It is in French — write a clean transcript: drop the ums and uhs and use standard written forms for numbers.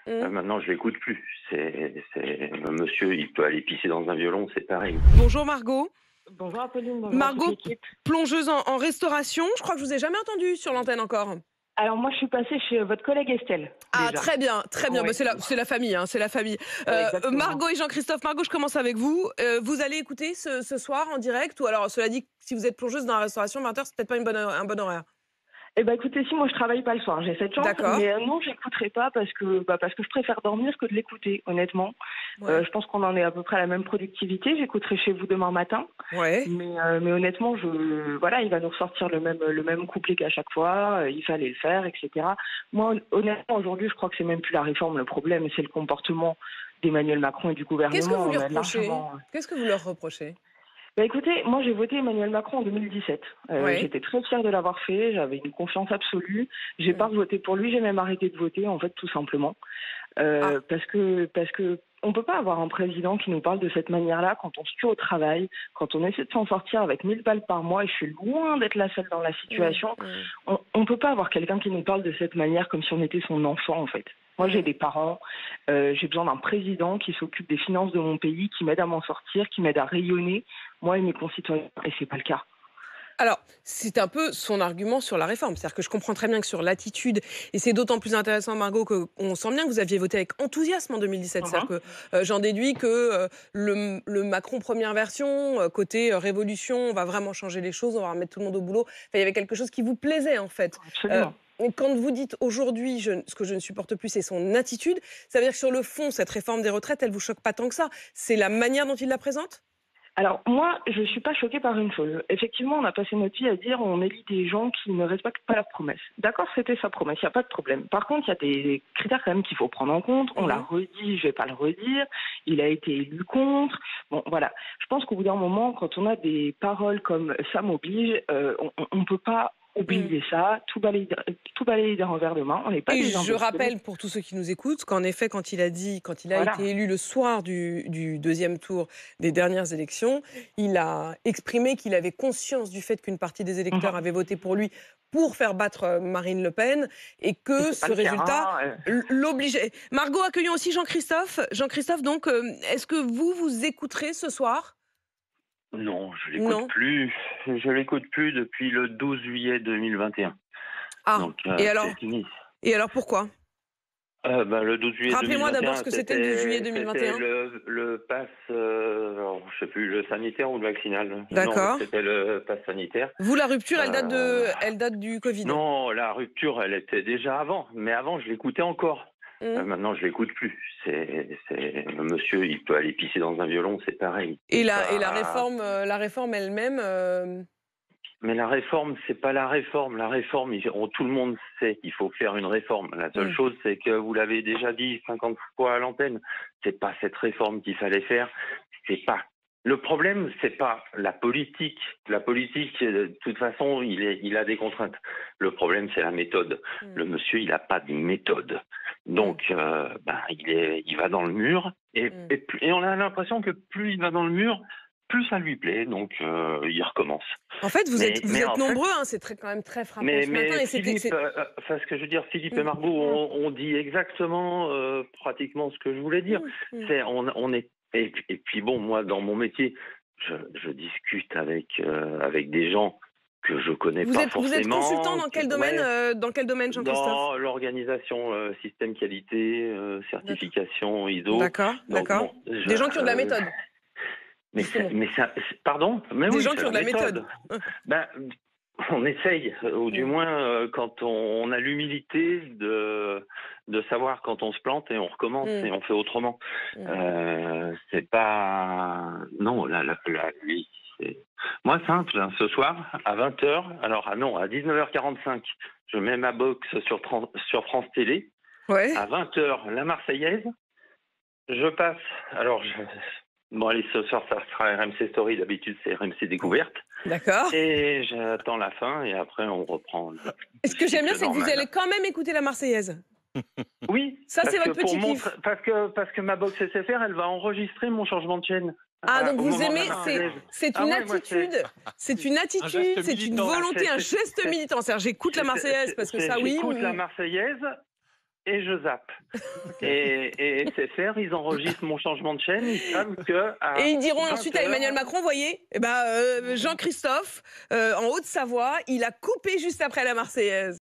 Mmh. Maintenant, je l'écoute plus. Monsieur, il peut aller pisser dans un violon, c'est pareil. Bonjour Margot. Bonjour Apolline, bonjour à toute Margot, l'équipe. plongeuse en restauration. Je crois que je vous ai jamais entendu sur l'antenne encore. Alors moi je suis passée chez votre collègue Estelle, Ah, déjà. très bien, très bien. Oui, Bah, c'est la famille, hein, c'est la famille. exactement. Margot et Jean-Christophe. Margot, je commence avec vous. Vous allez écouter ce soir en direct ou alors, cela dit, si vous êtes plongeuse dans la restauration, 20h, c'est peut-être pas un bon horaire. Eh ben écoutez, si moi je travaille pas le soir, j'ai cette chance, D'accord. mais non, j'écouterai pas parce que je préfère dormir que de l'écouter, honnêtement. Ouais. Je pense qu'on en est à peu près à la même productivité. J'écouterai chez vous demain matin, Ouais. mais honnêtement, voilà, il va nous ressortir le même couplet qu'à chaque fois. Il fallait le faire, etc. Moi, honnêtement, aujourd'hui, je crois que c'est même plus la réforme le problème, c'est le comportement d'Emmanuel Macron et du Qu'est-ce que gouvernement. vous lui On a reprochez? largement. Qu'est-ce que vous leur reprochez? Bah écoutez, moi j'ai voté Emmanuel Macron en 2017. Ouais. J'étais très fière de l'avoir fait, j'avais une confiance absolue. J'ai pas voté pour lui, j'ai même arrêté de voter en fait tout simplement. Ah. Parce que on peut pas avoir un président qui nous parle de cette manière-là quand on se tue au travail, quand on essaie de s'en sortir avec 1000 balles par mois, et je suis loin d'être la seule dans la situation. On peut pas avoir quelqu'un qui nous parle de cette manière comme si on était son enfant en fait. Moi, j'ai des parents, j'ai besoin d'un président qui s'occupe des finances de mon pays, qui m'aide à m'en sortir, qui m'aide à rayonner, moi et mes concitoyens, et c'est pas le cas. Alors, c'est un peu son argument sur la réforme. C'est-à-dire que je comprends très bien que sur l'attitude, et c'est d'autant plus intéressant, Margot, qu'on sent bien que vous aviez voté avec enthousiasme en 2017. C'est-à-dire que j'en déduis que le Macron première version, côté révolution, on va vraiment changer les choses, on va remettre tout le monde au boulot. Enfin, il y avait quelque chose qui vous plaisait, en fait. Absolument. Et quand vous dites aujourd'hui, ce que je ne supporte plus, c'est son attitude, ça veut dire que sur le fond, cette réforme des retraites, elle vous choque pas tant que ça. C'est la manière dont il la présente? Alors, moi, je ne suis pas choquée par une chose. Effectivement, on a passé notre vie à dire on élit des gens qui ne respectent pas leurs promesses. D'accord, c'était sa promesse, il n'y a pas de problème. Par contre, il y a des critères quand même qu'il faut prendre en compte. On l'a redit, je ne vais pas le redire. Il a été élu contre. Bon, voilà. Je pense qu'au bout d'un moment, quand on a des paroles comme ça m'oblige, on ne peut pas oublier ça, tout balayer d'un revers de main. On n'est pas Et des je imbéciles. rappelle pour tous ceux qui nous écoutent qu'en effet, quand il a Voilà. été élu le soir du deuxième tour des dernières élections, il a exprimé qu'il avait conscience du fait qu'une partie des électeurs avait voté pour lui pour faire battre Marine Le Pen et que C'est pas ce le cas, résultat hein. l'obligeait. Margot, accueillons aussi Jean-Christophe. Jean-Christophe, donc, est-ce que vous écouterez ce soir? Non, je l'écoute Non. plus. Je l'écoute plus depuis le 12 juillet 2021. Ah, Donc, et alors, c'est fini. pourquoi? Le 12 juillet Rappelez-moi 2021, d'abord ce que c'était le 12 juillet 2021. C'était le pass, alors, je sais plus, le sanitaire ou le vaccinal. Non, D'accord. c'était le pass sanitaire. Vous, la rupture, Euh, elle date du Covid. non, la rupture, elle était déjà avant. Mais avant, je l'écoutais encore. Mmh. Maintenant, je l'écoute plus. Monsieur, il peut aller pisser dans un violon, c'est pareil. Et C'est pas- la réforme elle-même. Mais la réforme, c'est pas la réforme. La réforme, tout le monde sait qu'il faut faire une réforme. La seule chose, c'est que vous l'avez déjà dit 50 fois à l'antenne. C'est pas cette réforme qu'il fallait faire. C'est pas. Le problème, c'est pas la politique. La politique, de toute façon, il a des contraintes. Le problème, c'est la méthode. Le monsieur, il a pas de méthode. Donc, il va dans le mur. Et on a l'impression que plus il va dans le mur, plus ça lui plaît, donc il recommence. En fait, vous êtes en fait, nombreux, hein, c'est quand même très frappant ce matin. mais Et Philippe, ce que je veux dire, Philippe et Margot, on dit exactement, pratiquement ce que je voulais dire. C'est, on est, et puis bon, moi, dans mon métier, je discute avec des gens que je connais pas forcément. Vous êtes consultant dans quel domaine, Jean-Christophe? Dans l'organisation système qualité, certification ISO. D'accord. Bon, Des gens qui ont de la méthode. Pardon? Mais des oui, gens qui ont de la méthode. On essaye, ou du moins quand on a l'humilité de savoir quand on se plante et on recommence et on fait autrement. C'est pas... Non, lui, c'est... Moi, simple, hein, ce soir, à 20h, à 19h45, je mets ma box sur France Télé. Ouais. À 20h, la Marseillaise. Je passe... Bon, allez, ce soir, ça sera RMC Story. D'habitude, c'est RMC Découverte. D'accord. Et j'attends la fin et après, on reprend. Et ce que j'aime bien, c'est que vous allez quand même écouter la Marseillaise. Oui. Ça, c'est votre petit kiff. Parce que ma box SFR, elle va enregistrer mon changement de chaîne. Ah, donc vous aimez, c'est une ouais, moi, attitude, c'est une attitude, c'est une volonté, un geste militant. C'est-à-dire, j'écoute la Marseillaise parce que ça, oui. J'écoute la Marseillaise et je zappe. Ok. Et SFR, ils enregistrent mon changement de chaîne, ils savent que Et ils diront 20 ensuite à Emmanuel Macron, voyez, Jean-Christophe, en Haute-Savoie, il a coupé juste après la Marseillaise.